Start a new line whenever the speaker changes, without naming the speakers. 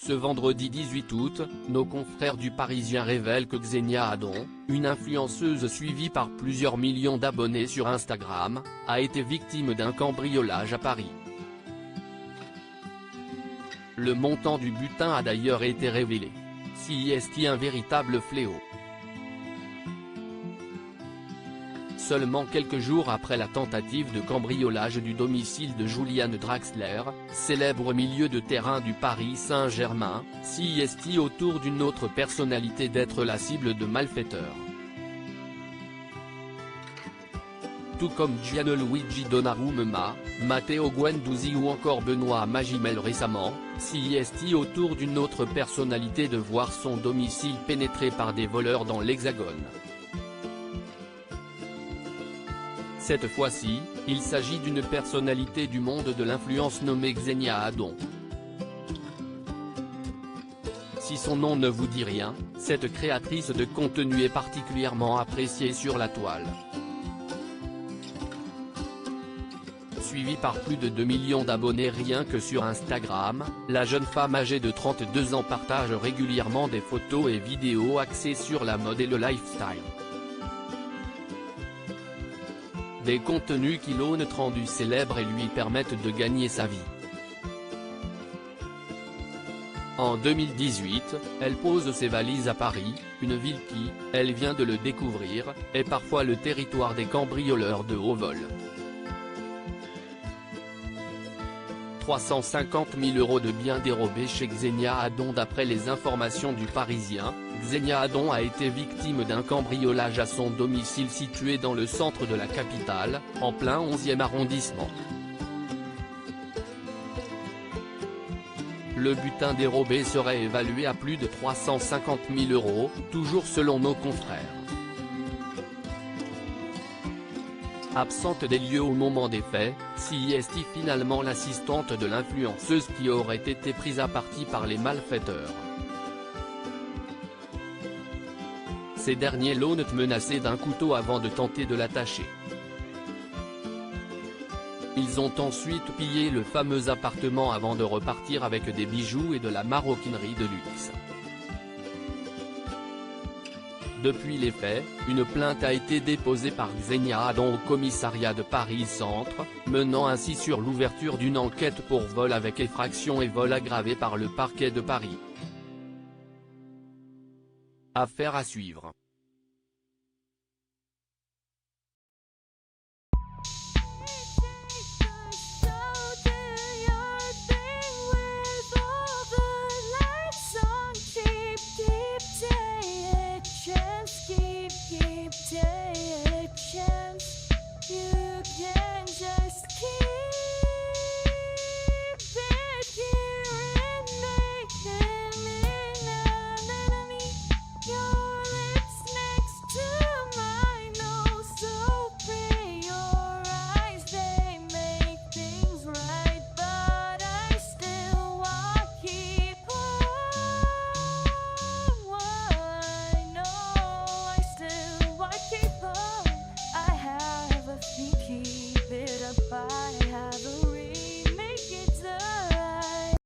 Ce vendredi 18 août, nos confrères du Parisien révèlent que Xenia Adon, une influenceuse suivie par plusieurs millions d'abonnés sur Instagram, a été victime d'un cambriolage à Paris. Le montant du butin a d'ailleurs été révélé. C'est un véritable fléau. Seulement quelques jours après la tentative de cambriolage du domicile de Julian Draxler, célèbre milieu de terrain du Paris Saint-Germain, c'est autour d'une autre personnalité d'être la cible de malfaiteurs. Tout comme Gianluigi Donnarumma, Matteo Guendouzi ou encore Benoît Magimel récemment, c'est autour d'une autre personnalité de voir son domicile pénétré par des voleurs dans l'Hexagone. Cette fois-ci, il s'agit d'une personnalité du monde de l'influence nommée Xenia Adon. Si son nom ne vous dit rien, cette créatrice de contenu est particulièrement appréciée sur la toile. Suivie par plus de 2 millions d'abonnés rien que sur Instagram, la jeune femme âgée de 32 ans partage régulièrement des photos et vidéos axées sur la mode et le lifestyle. Des contenus qui l'ont rendu célèbre et lui permettent de gagner sa vie. En 2018, elle pose ses valises à Paris, une ville qui, elle vient de le découvrir, est parfois le territoire des cambrioleurs de haut vol. 350 000 € de biens dérobés chez Xenia Adon. D'après les informations du Parisien, Xenia Adon a été victime d'un cambriolage à son domicile situé dans le centre de la capitale, en plein 11e arrondissement. Le butin dérobé serait évalué à plus de 350 000 €, toujours selon nos confrères. Absente des lieux au moment des faits, c'est finalement l'assistante de l'influenceuse qui aurait été prise à partie par les malfaiteurs. Ces derniers l'ont menacée d'un couteau avant de tenter de l'attacher. Ils ont ensuite pillé le fameux appartement avant de repartir avec des bijoux et de la maroquinerie de luxe. Depuis les faits, une plainte a été déposée par Xenia Adon au commissariat de Paris Centre, menant ainsi sur l'ouverture d'une enquête pour vol avec effraction et vol aggravé par le parquet de Paris. Affaire à suivre.